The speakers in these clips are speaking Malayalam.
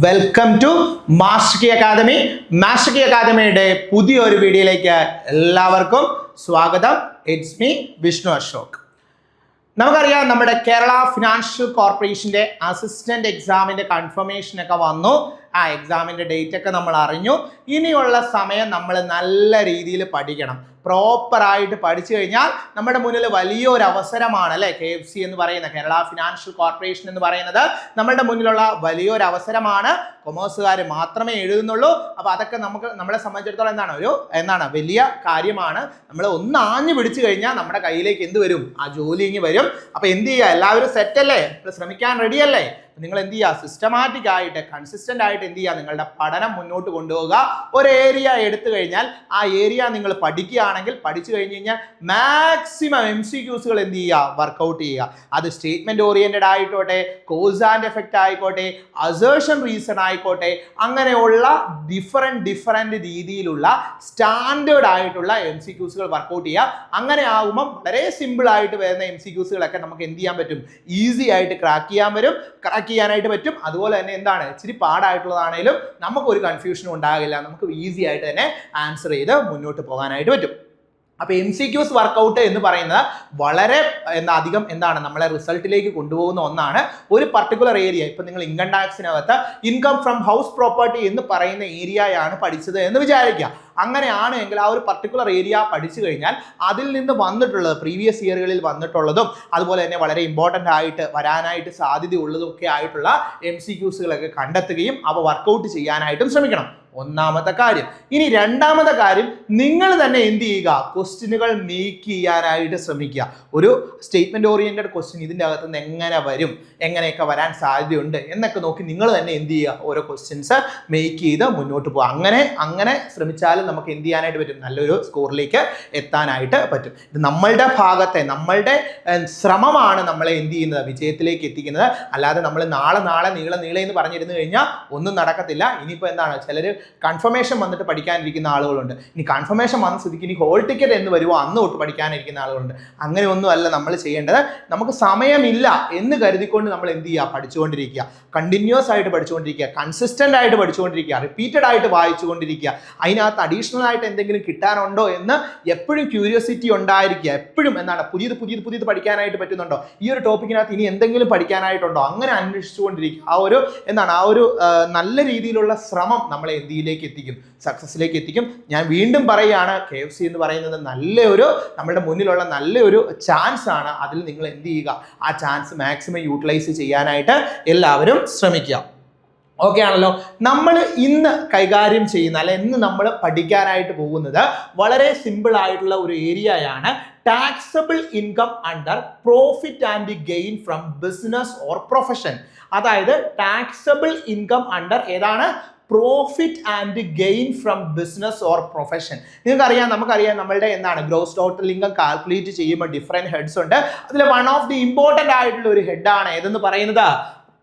Welcome to master key academy. Master key അക്കാദമിയുടെ പുതിയൊരു വീഡിയോയിലേക്ക് എല്ലാവർക്കും സ്വാഗതം. It's me Vishnu Ashok. നമുക്കറിയാം, നമ്മുടെ കേരള ഫിനാൻഷ്യൽ കോർപ്പറേഷൻ്റെ അസിസ്റ്റന്റ് എക്സാമിൻ്റെ കൺഫർമേഷനൊക്കെ വന്നു. ആ എക്സാമിൻ്റെ ഡേറ്റ് ഒക്കെ നമ്മൾ അറിഞ്ഞു. ഇനിയുള്ള സമയം നമ്മൾ നല്ല രീതിയിൽ പഠിക്കണം. പ്രോപ്പറായിട്ട് പഠിച്ചു കഴിഞ്ഞാൽ നമ്മുടെ മുന്നിൽ വലിയൊരു അവസരമാണ് അല്ലേ KFC എന്ന് പറയുന്ന കേരള ഫിനാൻഷ്യൽ കോർപ്പറേഷൻ എന്ന് പറയുന്നത് നമ്മുടെ മുന്നിലുള്ള വലിയൊരു അവസരമാണ്. കൊമേഴ്സുകാർ മാത്രമേ എഴുതുന്നുള്ളൂ. അപ്പോൾ അതൊക്കെ നമ്മളെ സംബന്ധിച്ചിടത്തോളം എന്താണ് വലിയ കാര്യമാണ്. നമ്മൾ ഒന്ന് ആഞ്ഞു പിടിച്ചു കഴിഞ്ഞാൽ നമ്മുടെ കയ്യിലേക്ക് എന്ത് വരും? ആ ജോലി ഇങ്ങ് വരും. അപ്പോൾ എന്ത് ചെയ്യുക? എല്ലാവരും സെറ്റല്ലേ? ശ്രമിക്കാൻ റെഡിയല്ലേ? നിങ്ങൾ എന്ത് ചെയ്യുക? സിസ്റ്റമാറ്റിക് ആയിട്ട് കൺസിസ്റ്റന്റ് ആയിട്ട് എന്ത് ചെയ്യുക? നിങ്ങളുടെ പഠനം മുന്നോട്ട് കൊണ്ടുപോകുക. ഒരു ഏരിയ എടുത്തു കഴിഞ്ഞാൽ ആ ഏരിയ നിങ്ങൾ പഠിക്കുകയാണെങ്കിൽ പഠിച്ചു കഴിഞ്ഞ് കഴിഞ്ഞാൽ മാക്സിമം MCQസുകൾ എന്ത് ചെയ്യുക? വർക്കൗട്ട് ചെയ്യുക. അത് സ്റ്റേറ്റ്മെന്റ് ഓറിയന്റഡ് ആയിക്കോട്ടെ, കോസ് ആൻഡ് എഫക്റ്റ് ആയിക്കോട്ടെ, അസേർഷൻ റീസൺ ആയിക്കോട്ടെ, അങ്ങനെയുള്ള ഡിഫറെന്റ് രീതിയിലുള്ള സ്റ്റാൻഡേർഡ് ആയിട്ടുള്ള MCQസുകൾ വർക്കൗട്ട് ചെയ്യുക. അങ്ങനെ ആകുമ്പം വളരെ സിമ്പിൾ ആയിട്ട് വരുന്ന MCQസുകളൊക്കെ നമുക്ക് എന്ത് ചെയ്യാൻ പറ്റും? ഈസി ആയിട്ട് ക്രാക്ക് ചെയ്യാനായിട്ട് പറ്റും. അതുപോലെ തന്നെ എന്താണ്, ഇച്ചിരി പാടായിട്ടുള്ളതാണേലും നമുക്കൊരു കൺഫ്യൂഷനും ഉണ്ടാകില്ല. നമുക്ക് ഈസി ആയിട്ട് തന്നെ ആൻസർ ചെയ്ത് മുന്നോട്ട് പോകാനായിട്ട് പറ്റും. അപ്പോൾ MCQs വർക്കൗട്ട് എന്ന് പറയുന്നത് വളരെ അധികം നമ്മളെ റിസൾട്ടിലേക്ക് കൊണ്ടുപോകുന്ന ഒന്നാണ്. ഒരു പർട്ടിക്കുലർ ഏരിയ, ഇപ്പം നിങ്ങൾ ഇൻകം ടാക്സിനകത്ത് ഇൻകം ഫ്രം ഹൗസ് പ്രോപ്പർട്ടി എന്ന് പറയുന്ന ഏരിയയാണ് പഠിച്ചത് എന്ന് വിചാരിക്കുക. അങ്ങനെയാണ് എങ്കിൽ ആ ഒരു പർട്ടിക്കുലർ ഏരിയ പഠിച്ചു കഴിഞ്ഞാൽ അതിൽ നിന്ന് വന്നിട്ടുള്ളത്, പ്രീവിയസ് ഇയറുകളിൽ വന്നിട്ടുള്ളതും അതുപോലെ തന്നെ വളരെ ഇമ്പോർട്ടൻ്റ് ആയിട്ട് വരാനായിട്ട് സാധ്യതയുള്ളതും ഒക്കെ ആയിട്ടുള്ള MCQസുകളൊക്കെ കണ്ടെത്തുകയും അവ വർക്കൗട്ട് ചെയ്യാനായിട്ടും ശ്രമിക്കണം. ഒന്നാമത്തെ കാര്യം. ഇനി രണ്ടാമത്തെ കാര്യം, നിങ്ങൾ തന്നെ എന്ത് ചെയ്യുക? ക്വസ്റ്റ്യനുകൾ മേക്ക് ചെയ്യാനായിട്ട് ശ്രമിക്കുക. ഒരു സ്റ്റേറ്റ്മെന്റ് ഓറിയന്റഡ് ക്വസ്റ്റ്യൻ ഇതിൻ്റെ അകത്ത് നിന്ന് എങ്ങനെ വരും, എങ്ങനെയൊക്കെ വരാൻ സാധ്യതയുണ്ട് എന്നൊക്കെ നോക്കി നിങ്ങൾ തന്നെ എന്ത് ചെയ്യുക? ഓരോ ക്വസ്റ്റ്യൻസ് മേക്ക് ചെയ്ത് മുന്നോട്ട് പോകുക. അങ്ങനെ ശ്രമിച്ചാലും നമുക്ക് എന്ത് ചെയ്യാനായിട്ട് പറ്റും? നല്ലൊരു സ്കോറിലേക്ക് എത്താനായിട്ട് പറ്റും. ഇത് നമ്മളുടെ ഭാഗത്തെ നമ്മളുടെ ശ്രമമാണ് നമ്മളെ എന്ത് ചെയ്യുന്നത്? വിജയത്തിലേക്ക് എത്തിക്കുന്നത്. അല്ലാതെ നമ്മൾ നാളെ നീളെ എന്ന് പറഞ്ഞിരുന്നു കഴിഞ്ഞാൽ ഒന്നും നടക്കത്തില്ല. ഇനിയിപ്പോൾ ചിലർ കൺഫർമേഷൻ വന്നിട്ട് പഠിക്കാനിരിക്കുന്ന ആളുകളുണ്ട്. ഇനി കൺഫർമേഷൻ വന്ന സ്ഥിതിക്ക് ഇനി ഹോൾ ടിക്കറ്റ് എന്ന് വരുമോ അന്ന് തൊട്ട് പഠിക്കാനിരിക്കുന്ന ആളുകളുണ്ട്. അങ്ങനെയൊന്നും അല്ല നമ്മൾ ചെയ്യേണ്ടത്. നമുക്ക് സമയമില്ല എന്ന് കരുതിക്കൊണ്ട് നമ്മൾ എന്ത് ചെയ്യുക? പഠിച്ചുകൊണ്ടിരിക്കുക. കണ്ടിന്യൂസ് ആയിട്ട് പഠിച്ചുകൊണ്ടിരിക്കുക, കൺസിസ്റ്റന്റ് ആയിട്ട് പഠിച്ചുകൊണ്ടിരിക്കുക, റിപ്പീറ്റഡ് ആയിട്ട് വായിച്ചുകൊണ്ടിരിക്കുക. അതിനകത്ത് അഡീഷണൽ ആയിട്ട് എന്തെങ്കിലും കിട്ടാനുണ്ടോ എന്ന് എപ്പോഴും ക്യൂരിയോസിറ്റി ഉണ്ടായിരിക്കുക. എപ്പോഴും പുതിയത് പഠിക്കാനായിട്ട് പറ്റുന്നുണ്ടോ, ഈ ഒരു ടോപ്പിക്കിനകത്ത് ഇനി എന്തെങ്കിലും പഠിക്കാനായിട്ടുണ്ടോ, അങ്ങനെ അന്വേഷിച്ചുകൊണ്ടിരിക്കുക. ആ ഒരു നല്ല രീതിയിലുള്ള ശ്രമം നമ്മളെ എന്തിലേക്ക് എത്തിക്കും? സക്സസിലേക്ക് എത്തിക്കും. ഞാൻ വീണ്ടും പറയുകയാണ്, KFC എന്ന് പറയുന്നത് നമ്മുടെ മുന്നിലുള്ള നല്ലൊരു ചാൻസ് ആണ്. അതിൽ നിങ്ങൾ എന്ത് ചെയ്യുക? ആ ചാൻസ് മാക്സിമം യൂട്ടിലൈസ് ചെയ്യാനായിട്ട് എല്ലാവരും ശ്രമിക്കുക. ഓക്കെ ആണല്ലോ. നമ്മൾ ഇന്ന് കൈകാര്യം ചെയ്യുന്ന ഇന്ന് നമ്മൾ പഠിക്കാനായിട്ട് പോകുന്നത് വളരെ സിമ്പിൾ ആയിട്ടുള്ള ഒരു ഏരിയയാണ്. Taxable income under profit and gain from business or profession. അതായത് ടാക്സബിൾ ഇൻകം അണ്ടർ ഏതാണ്? Profit and gain from business or profession. നമുക്കറിയാം നമ്മളുടെ ഗ്രോസ് ടോട്ടൽ ഇൻകം കാൽക്കുലേറ്റ് ചെയ്യുമ്പോൾ ഡിഫറെന്റ് ഹെഡ്സ് ഉണ്ട്. അതിൽ വൺ ഓഫ് ദി ഇമ്പോർട്ടൻ്റ് ആയിട്ടുള്ള ഒരു ഹെഡാണ് ഏതെന്ന് പറയുന്നത്?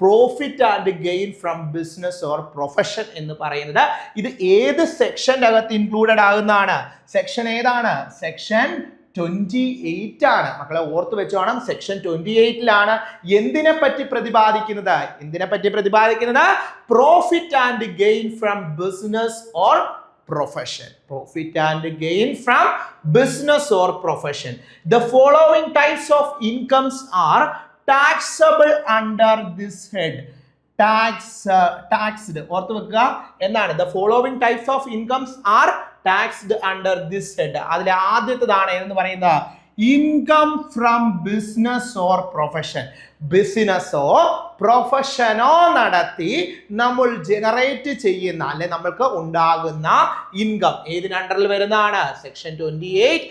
Profit and gain from business or profession എന്ന് പറയുന്നത്. ഇത് ഏത് സെക്ഷൻ്റെ അകത്ത് ഇൻക്ലൂഡഡ് ആകുന്നതാണ്? സെക്ഷൻ ഏതാണ്? സെക്ഷൻ 28 ആണ്. മക്കളെ ഓർത്ത് വെച്ചോണം, സെക്ഷൻ 28ലാണ് എന്തിനെ പറ്റി പ്രതിപാദിക്കുന്നത്? Profit and gain from business or profession. Profit and gain from business or profession. The following types of incomes are taxable under this head. Taxed ഓർത്ത് വെക്കുക എന്നാണ്. The following types of incomes are taxed under this head. അതിലെ ആദ്യത്തേതാണ് എന്ന് പറയുന്നത് income from business or profession. ബിസിനസ്സോ പ്രൊഫഷനോ നടത്തി നമ്മൾ ജനറേറ്റ് ചെയ്യുന്ന നമ്മൾക്ക് ഉണ്ടാകുന്ന ഇൻകം ഏതിന് അണ്ടറിൽ വരുന്നതാണ്? Section 28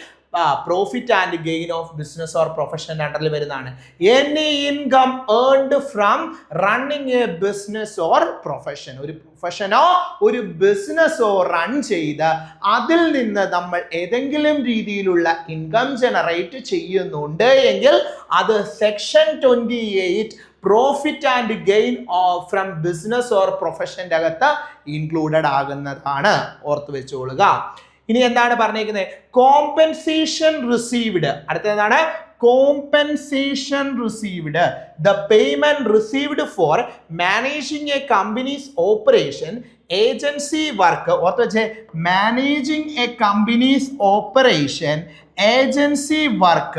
profit and gain of business or profession അണ്ടറിൽ വരുന്നതാണ്. Any income earned from running a business or profession. ഒരു പ്രൊഫഷനോ ഒരു ബിസിനസ്സോ റൺ ചെയ്ത് അതിൽ നിന്ന് നമ്മൾ ഏതെങ്കിലും രീതിയിലുള്ള ഇൻകം ജനറേറ്റ് ചെയ്യുന്നുണ്ട് എങ്കിൽ അത് section 28 profit and gain from business or പ്രൊഫഷൻ്റെ അകത്ത് ഇൻക്ലൂഡഡ് ആകുന്നതാണ്. ഓർത്ത് വെച്ചോളുക. ഇനി എന്താണ് പറഞ്ഞേക്കുന്നത്? Compensation received. അടുത്തതാണ് compensation received. The payment received for managing a company's operation, agency work, ഓർത്ത് വെച്ചേ, managing a company's operation, agency work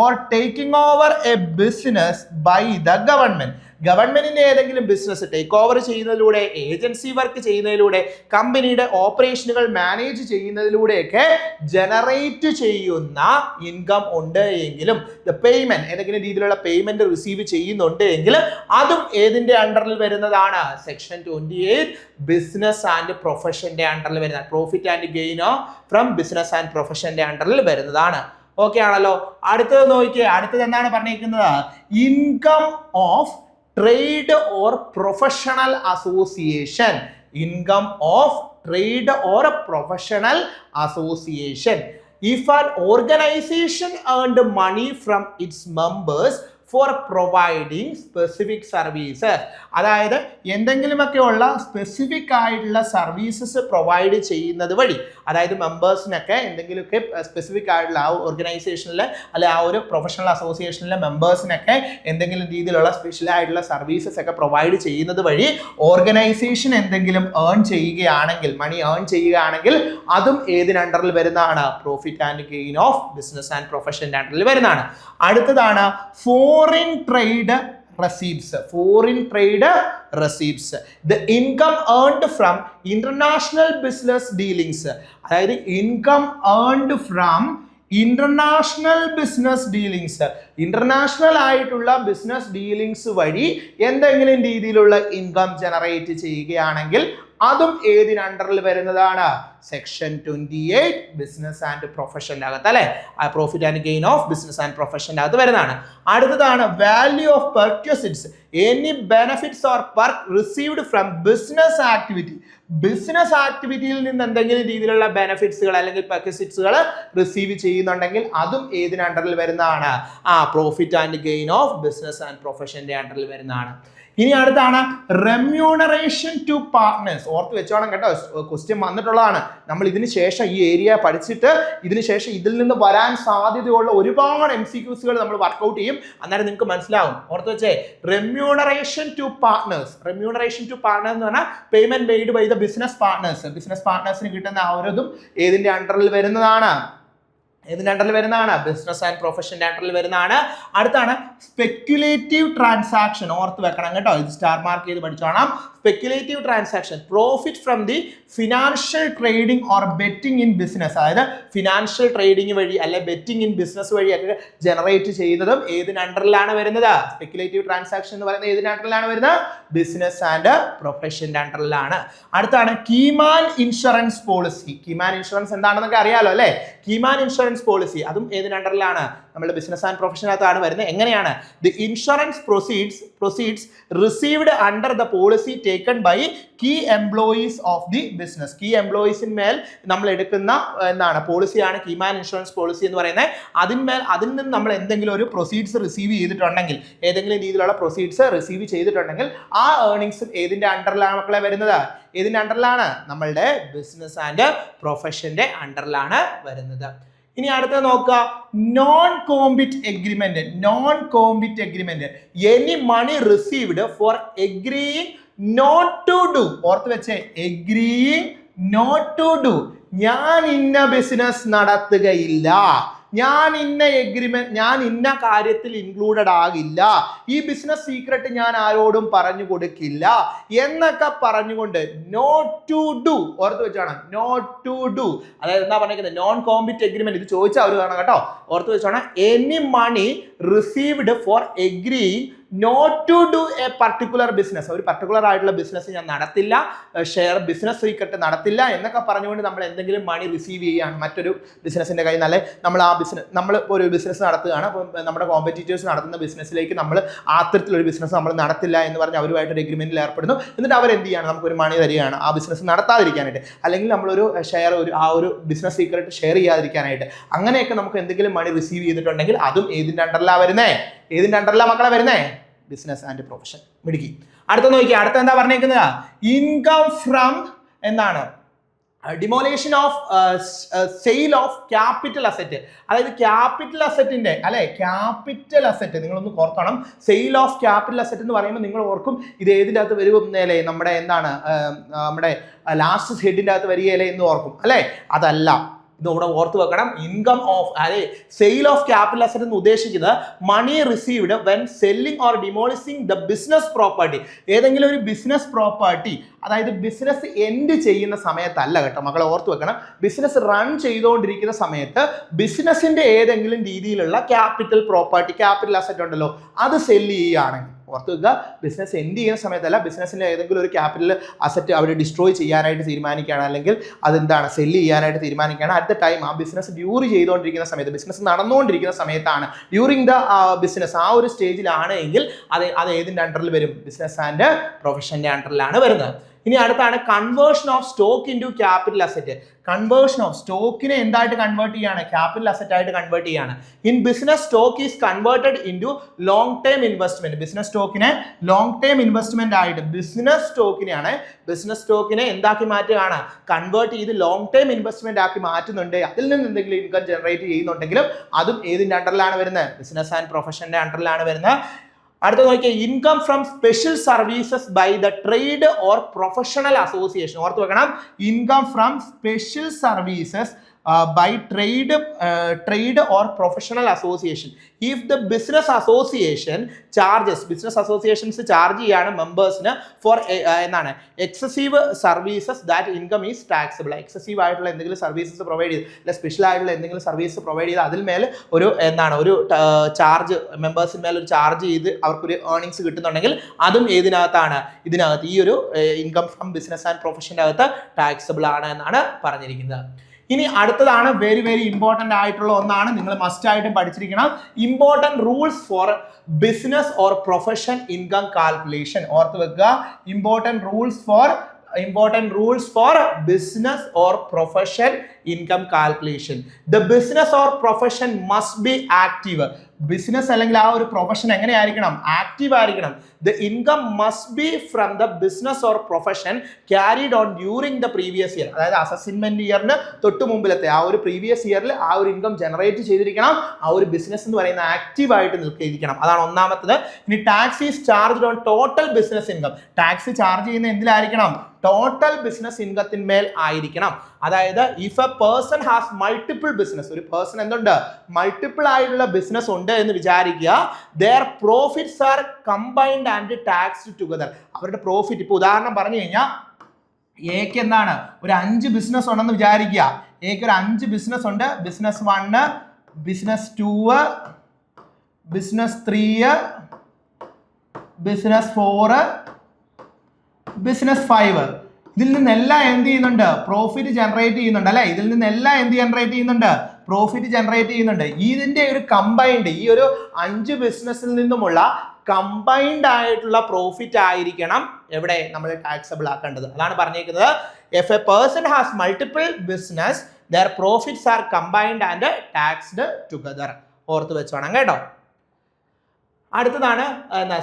or taking over a business by the government. ഗവൺമെന്റിന്റെ ഏതെങ്കിലും ബിസിനസ് ടേക്ക് ഓവർ ചെയ്യുന്നതിലൂടെ, ഏജൻസി വർക്ക് ചെയ്യുന്നതിലൂടെ, കമ്പനിയുടെ ഓപ്പറേഷനുകൾ മാനേജ് ചെയ്യുന്നതിലൂടെയൊക്കെ ജനറേറ്റ് ചെയ്യുന്ന ഇൻകം ഉണ്ട് എങ്കിലും, പേയ്മെന്റ് ഏതെങ്കിലും രീതിയിലുള്ള പേയ്മെന്റ് റിസീവ് ചെയ്യുന്നുണ്ട് എങ്കിലും അതും ഏതിന്റെ അണ്ടറിൽ വരുന്നതാണ്? സെക്ഷൻ 28 ബിസിനസ് ആൻഡ് പ്രൊഫഷന്റെ അണ്ടറിൽ വരുന്ന, പ്രോഫിറ്റ് ആൻഡ് ഗെയിനോ ഫ്രം ബിസിനസ് ആൻഡ് പ്രൊഫഷന്റെ അണ്ടറിൽ വരുന്നതാണ്. ഓക്കെ ആണല്ലോ. അടുത്തത് നോക്കിയേ, അടുത്തത് എന്താണ് പറഞ്ഞിരിക്കുന്നത്? Income of trade or professional association. Income of trade or professional association. If an organization earned money from its members for providing specific services, അതായത് എന്തെങ്കിലുമൊക്കെ ഉള്ള സ്പെസിഫിക് ആയിട്ടുള്ള സർവീസസ് പ്രൊവൈഡ് ചെയ്യുന്നത് വഴി, അതായത് മെമ്പേഴ്സിനൊക്കെ എന്തെങ്കിലുമൊക്കെ സ്പെസിഫിക് ആയിട്ടുള്ള ആ ഓർഗനൈസേഷനിൽ അല്ലെ ആ ഒരു പ്രൊഫഷണൽ അസോസിയേഷനിലെ മെമ്പേഴ്സിനൊക്കെ എന്തെങ്കിലും രീതിയിലുള്ള സ്പെഷ്യൽ ആയിട്ടുള്ള സർവീസസ് ഒക്കെ പ്രൊവൈഡ് ചെയ്യുന്നത് വഴി ഓർഗനൈസേഷൻ എന്തെങ്കിലും ഏൺ ചെയ്യുകയാണെങ്കിൽ, മണി ഏൺ ചെയ്യുകയാണെങ്കിൽ അതും ഏതിന് അണ്ടറിൽ വരുന്നതാണ്? Profit and gain of business and പ്രൊഫഷന്റെ അണ്ടറിൽ വരുന്നതാണ്. അടുത്തതാണ് foreign trade receipts. Foreign trade receipts. The income earned from international business dealings. അതായത് income earned from international business dealings. International ആയിട്ടുള്ള ബിസിനസ് ഡീലിങ്സ് വഴി എന്തെങ്കിലും രീതിയിലുള്ള ഇൻകം ജനറേറ്റ് ചെയ്യുകയാണെങ്കിൽ അതും ഏതിന് അണ്ടറിൽ വരുന്നതാണ്? സെക്ഷൻ 28 ബിസിനസ് ആൻഡ് പ്രൊഫഷന്റെ അകത്ത്, അല്ലെ? Profit and gain of business and പ്രൊഫഷന്റെ അകത്ത് വരുന്നതാണ്. അടുത്തതാണ് value of perquisites. Any benefits or perk received from business activity. Business ആക്ടിവിറ്റിയിൽ നിന്ന് എന്തെങ്കിലും രീതിയിലുള്ള ബെനിഫിറ്റ്സുകൾ അല്ലെങ്കിൽ പെർക്വിസിറ്റ്സുകൾ റിസീവ് ചെയ്യുന്നുണ്ടെങ്കിൽ അതും ഏതിന് അണ്ടറിൽ വരുന്നതാണ്? Profit and gain of business and പ്രൊഫഷന്റെ അണ്ടറിൽ വരുന്നതാണ്. ഇനി അടുത്താണ് റെമ്യൂണറേഷൻ ടു പാർട്ട്നേഴ്സ്. ഓർത്ത് വെച്ചോണം കേട്ടോ, ക്വസ്റ്റ്യൻ വന്നിട്ടുള്ളതാണ്. നമ്മൾ ഇതിന് ശേഷം ഈ ഏരിയ പഠിച്ചിട്ട് ഇതിന് ശേഷം ഇതിൽ നിന്ന് വരാൻ സാധ്യതയുള്ള ഒരുപാട് MCQs നമ്മൾ വർക്ക്ഔട്ട് ചെയ്യും. അന്നേരം നിങ്ങൾക്ക് മനസ്സിലാവും. ഓർത്ത് വെച്ചേ, remuneration to partners. Remuneration to partners എന്ന് പറഞ്ഞാൽ payment made by the business partners. Business പാർട്ട്നേഴ്സിന് കിട്ടുന്ന ആ ഒരതും ഏതിന്റെ അണ്ടറിൽ വരുന്നതാണ്? ഏതിന്റെ അണ്ടറിൽ വരുന്നതാണ്? ബിസിനസ് ആൻഡ് പ്രൊഫഷന്റെ അണ്ടറിൽ വരുന്നതാണ്. അടുത്താണ് സ്പെക്യുലേറ്റീവ് ട്രാൻസാക്ഷൻ. ഓർത്ത് വെക്കണം കേട്ടോ, ഇത് സ്റ്റാർ മാർക്ക് ചെയ്ത് പഠിച്ചോണം. Speculative transaction, profit from the financial trading or betting in business. അതായത് ഫിനാൻഷ്യൽ ട്രേഡിംഗ് വഴി അല്ലെ ബെറ്റിംഗ് ഇൻ ബിസിനസ് വഴിയൊക്കെ ജനറേറ്റ് ചെയ്യുന്നതും ഏതിന് അണ്ടറിലാണ് വരുന്നത്? സ്പെക്യുലേറ്റീവ് ട്രാൻസാക്ഷൻ എന്ന് പറയുന്നത് ഏതിന് അണ്ടറിലാണ് വരുന്നത്? ബിസിനസ് ആൻഡ് പ്രൊഫഷന്റെ അണ്ടറിലാണ്. അടുത്താണ് keyman insurance policy. Keyman insurance എന്താണെന്നൊക്കെ അറിയാലോ അല്ലെ? കീമാൻ ഇൻഷുറൻസ് പോളിസി അതും ഏതിന് അണ്ടറിലാണ്? നമ്മുടെ ബിസിനസ് ആൻഡ് പ്രൊഫഷനകത്താണ് വരുന്നത്. എങ്ങനെയാണ്? The insurance proceeds received under the policy taken by key employees of the business. Key എംപ്ലോയീസിന്മേൽ നമ്മൾ എടുക്കുന്ന എന്താണ് പോളിസിയാണ് കീമാൻ ഇൻഷുറൻസ് പോളിസി എന്ന് പറയുന്നത്. അതിൽ നിന്ന് നമ്മൾ എന്തെങ്കിലും ഒരു പ്രൊസീഡ്സ് റിസീവ് ചെയ്തിട്ടുണ്ടെങ്കിൽ, ഏതെങ്കിലും രീതിയിലുള്ള പ്രൊസീഡ്സ് റിസീവ് ചെയ്തിട്ടുണ്ടെങ്കിൽ ആ ഏർണിങ്സ് ഏതിന്റെ അണ്ടറിലാണ് മക്കളെ വരുന്നത്? ഏതിന്റെ അണ്ടറിലാണ്? നമ്മളുടെ ബിസിനസ് ആൻഡ് പ്രൊഫഷന്റെ അണ്ടറിലാണ് വരുന്നത്. ഇനി അടുത്ത നോക്കുക, non compete agreement. Non compete agreement, any money received for agreeing not to do. ഓർത്ത് വെച്ചേ, എഗ്രീയിങ് നോട്ട് ടു ഡു. ഞാൻ ഇന്ന ബിസിനസ് നടത്തുകയില്ല, ഞാൻ ഇന്ന കാര്യത്തിൽ ഇൻക്ലൂഡഡ് ആകില്ല, ഈ ബിസിനസ് സീക്രട്ട് ഞാൻ ആരോടും പറഞ്ഞു കൊടുക്കില്ല എന്നൊക്കെ പറഞ്ഞുകൊണ്ട് നോട്ട് ടു ഡു. ഓർത്ത് വെച്ചോണം, നോട്ട് ടു ഡു. അതായത് എന്താ പറഞ്ഞിരിക്കുന്നത്? Non compete agreement. ഇത് ചോദിച്ചാൽ അവർ കാണാം കേട്ടോ. ഓർത്ത് വെച്ചോണം, any money received for agreeing not to do a particular business. ഒരു പർട്ടിക്കുലർ ആയിട്ടുള്ള ബിസിനസ് ഞാൻ നടത്തില്ല, ബിസിനസ് സീക്രട്ട് നടത്തില്ല എന്നൊക്കെ പറഞ്ഞുകൊണ്ട് നമ്മൾ എന്തെങ്കിലും മണി റിസീവ് ചെയ്യുകയാണ് മറ്റൊരു ബിസിനസിന്റെ കയ്യിൽ നിന്ന്. നമ്മൾ ഒരു ബിസിനസ് നടത്തുകയാണ്, അപ്പോൾ നമ്മുടെ കോമ്പറ്റീറ്റേഴ്സ് നടത്തുന്ന ബിസിനസ്സിലേക്ക് നമ്മൾ അത്തരത്തിലൊരു ബിസിനസ് നമ്മൾ നടത്തില്ല എന്ന് പറഞ്ഞ് അവരുമായിട്ടൊരു എഗ്രിമെന്റിൽ ഏർപ്പെടുന്നു. എന്നിട്ട് അവർ എന്ത് ചെയ്യാണ്? നമുക്കൊരു മണി തരികയാണ് ആ ബിസിനസ് നടത്താതിരിക്കാനായിട്ട്, അല്ലെങ്കിൽ നമ്മളൊരു ആ ഒരു ബിസിനസ് സീക്രട്ട് ഷെയർ ചെയ്യാതിരിക്കാനായിട്ട്. അങ്ങനെയൊക്കെ നമുക്ക് എന്തെങ്കിലും മണി റിസീവ് ചെയ്തിട്ടുണ്ടെങ്കിൽ അതും ഏതിന്റെ അണ്ടറിലാണ് വരുന്നേ? ഏതിന്റെ അണ്ടറിലാണ് മക്കളെ വരുന്നേ? Business and profession. മിടുക്കി. അടുത്ത നോക്കിയാൽ അടുത്ത എന്താ പറഞ്ഞേക്കുന്നത്? ഇൻകം ഫ്രം എന്താണ്? Demolition of sale of capital asset. അതായത് ക്യാപിറ്റൽ അസറ്റിന്റെ അല്ലെ, ക്യാപിറ്റൽ അസറ്റ് നിങ്ങളൊന്ന് ഓർക്കണം. സെയിൽ ഓഫ് ക്യാപിറ്റൽ അസറ്റ് എന്ന് പറയുമ്പോൾ നിങ്ങൾ ഓർക്കും ഇത് ഏതിൻ്റെ അകത്ത് വരും അല്ലേ, നമ്മുടെ എന്താണ് നമ്മുടെ ലാസ്റ്റ് ഹെഡിൻ്റെ അകത്ത് വരികയല്ലേ എന്ന് ഓർക്കും അല്ലേ. അതല്ല, ഇതോടെ ഓർത്ത് വെക്കണം. ഇൻകം ഓഫ് അതായത് സെയിൽ ഓഫ് ക്യാപിറ്റൽ അസറ്റ് എന്ന് ഉദ്ദേശിക്കുന്നത് money received when selling or demolishing the business property. ഏതെങ്കിലും ഒരു ബിസിനസ് പ്രോപ്പർട്ടി, അതായത് ബിസിനസ് എൻഡ് ചെയ്യുന്ന സമയത്തല്ല കേട്ടോ മക്കളെ, ഓർത്ത് വെക്കണം. ബിസിനസ് റൺ ചെയ്തുകൊണ്ടിരിക്കുന്ന സമയത്ത് ബിസിനസിന്റെ ഏതെങ്കിലും രീതിയിലുള്ള ക്യാപിറ്റൽ പ്രോപ്പർട്ടി, ക്യാപിറ്റൽ അസറ്റ് ഉണ്ടല്ലോ, അത് സെല്ല് ചെയ്യുകയാണെങ്കിൽ ഓർത്ത് വെക്കുക. ബിസിനസ് എൻഡ് ചെയ്യുന്ന സമയത്തല്ല, ബിസിനസ്സിന്റെ ഏതെങ്കിലും ഒരു ക്യാപിറ്റൽ അസറ്റ് അവർ ഡിസ്ട്രോയ് ചെയ്യാനായിട്ട് തീരുമാനിക്കുകയാണ്, അല്ലെങ്കിൽ അതെന്താണ് സെല്ല് ചെയ്യാനായിട്ട് തീരുമാനിക്കുകയാണ്. അറ്റ് ദ ടൈം ആ ബിസിനസ് ഡ്യൂറി ചെയ്തുകൊണ്ടിരിക്കുന്ന സമയത്ത്, ബിസിനസ് നടന്നുകൊണ്ടിരിക്കുന്ന സമയത്താണ്, ഡ്യൂറിങ് ദ ബിസിനസ് ആ ഒരു സ്റ്റേജിലാണ് എങ്കിൽ അത് ഏതിൻ്റെ അണ്ടറിൽ വരും? ബിസിനസ് ആൻഡ് പ്രൊഫഷന്റെ അണ്ടറിലാണ് വരുന്നത്. ഇനി അടുത്താണ് conversion of stock into capital asset. Conversion of സ്റ്റോക്കിനെ എന്തായിട്ട് കൺവേർട്ട് ചെയ്യാണ്? ക്യാപിറ്റൽ അസറ്റ് ആയിട്ട് കൺവേർട്ട് ചെയ്യാണ്. In business stock is converted into long term investment. Business സ്റ്റോക്കിനെ ലോങ് ടേം ഇൻവെസ്റ്റ്മെന്റ് ആയിട്ട്, ബിസിനസ് സ്റ്റോക്കിനെ എന്താക്കി മാറ്റുകയാണ്? കൺവേർട്ട് ചെയ്ത് ലോങ് ടേം ഇൻവെസ്റ്റ്മെന്റ് ആക്കി മാറ്റുന്നുണ്ട്. അതിൽ നിന്ന് എന്തെങ്കിലും ഇൻകം ജനറേറ്റ് ചെയ്യുന്നുണ്ടെങ്കിലും അതും ഏതിന്റെ അണ്ടറിലാണ് വരുന്നത്? ബിസിനസ് ആൻഡ് പ്രൊഫഷന്റെ അണ്ടറിലാണ് വരുന്നത്. അടുത്ത നോക്കിയാൽ income from special services by the trade or professional association. ഓർത്ത് വെക്കണം, income from special services by trade or professional association. If the business association charges, business associations charge ചെയ്യാണ് മെമ്പേഴ്സിന് ഫോർ എന്താണ് excessive services, that income is taxable. Excessive ആയിട്ടുള്ള എന്തെങ്കിലും സർവീസസ് പ്രൊവൈഡ് ചെയ്ത്, അല്ലെ സ്പെഷ്യൽ ആയിട്ടുള്ള എന്തെങ്കിലും സർവീസ് പ്രൊവൈഡ് ചെയ്ത് അതിൽ മേൽ ഒരു ഒരു ചാർജ്, മെമ്പേഴ്സിന് മേൽ ഒരു ചാർജ് ചെയ്ത് അവർക്കൊരു ഏർണിങ്സ് കിട്ടുന്നുണ്ടെങ്കിൽ അതും ഇതിനകത്താണ്, ഇതിനകത്ത് ഈ ഒരു ഇൻകം ഫ്രം ബിസിനസ് ആൻഡ് പ്രൊഫഷൻ്റെ അകത്ത് ടാക്സബിൾ ആണ് എന്നാണ് പറഞ്ഞിരിക്കുന്നത്. ഇനി അടുത്തതാണ് വെരി വെരി ഇമ്പോർട്ടൻ്റ് ആയിട്ടുള്ള ഒന്നാണ്, നിങ്ങൾ മസ്റ്റ് ആയിട്ടും പഠിച്ചിരിക്കണം. Important rules for business or profession income calculation. ഓർത്ത് വെക്കുക, important rules for business or profession income calculation. The business or profession must be active. Business അല്ലെങ്കിൽ ആ ഒരു പ്രൊഫഷൻ എങ്ങനെയായിരിക്കണം? ആക്റ്റീവ് ആയിരിക്കണം. The income must be from the business or profession carried on during the previous year. അതായത് അസസ്മെന്റ് ഇയറിന് തൊട്ട് മുമ്പിലത്തെ ആ ഒരു പ്രീവിയസ് ഇയറിൽ ആ ഒരു ഇൻകം ജനറേറ്റ് ചെയ്തിരിക്കണം. ആ ഒരു ബിസിനസ് എന്ന് പറയുന്ന ആക്റ്റീവ് ആയിട്ട് നിൽക്കിയിരിക്കണം. അതാണ് ഒന്നാമത്തത്. ഇനി tax is charged on total business income. Tax charge ചെയ്യുന്ന എന്തിലായിരിക്കണം? ടോട്ടൽ ബിസിനസ് ഇൻകത്തിന്മേൽ ആയിരിക്കണം. അതായത് if A person has multiple business, ഒരു പേഴ്സൺ എന്തുണ്ട്? മൾട്ടിപ്പിൾ ആയിട്ടുള്ള ബിസിനസ് ഉണ്ട് എന്ന് വിചാരിക്കുക. their profits are combined and taxed together. അവരുടെ പ്രോഫിറ്റ്, ഇപ്പോൾ ഉദാഹരണം പറഞ്ഞു കഴിഞ്ഞാൽ എക്ക് എന്താണ് ഒരു 5 ബിസിനസ് ഉണ്ടെന്ന് വിചാരിക്കുക. എക്ക് ഒരു 5 ബിസിനസ് ഉണ്ട്. Business 1, business 2, business 3, business 4, business 5. ഇതിൽ നിന്നെല്ലാം എന്ത് ചെയ്യുന്നുണ്ട്? പ്രോഫിറ്റ് ജനറേറ്റ് ചെയ്യുന്നുണ്ട് അല്ലെ. ഇതിൽ നിന്നെല്ലാം എന്ത് ജനറേറ്റ് ചെയ്യുന്നുണ്ട്? പ്രോഫിറ്റ് ജനറേറ്റ് ചെയ്യുന്നുണ്ട്. ഇതിന്റെ ഒരു കമ്പൈൻഡ്, ഈ ഒരു 5 ബിസിനസ്സിൽ നിന്നുമുള്ള കമ്പൈൻഡ് ആയിട്ടുള്ള പ്രോഫിറ്റ് ആയിരിക്കണം എവിടെ നമ്മൾ ടാക്സബിൾ ആക്കേണ്ടത്. അതാണ് പറഞ്ഞിരിക്കുന്നത്. If A person has multiple business, their profits are combined and taxed together. ഓർത്ത് വെച്ചോണം കേട്ടോ. അടുത്തതാണ്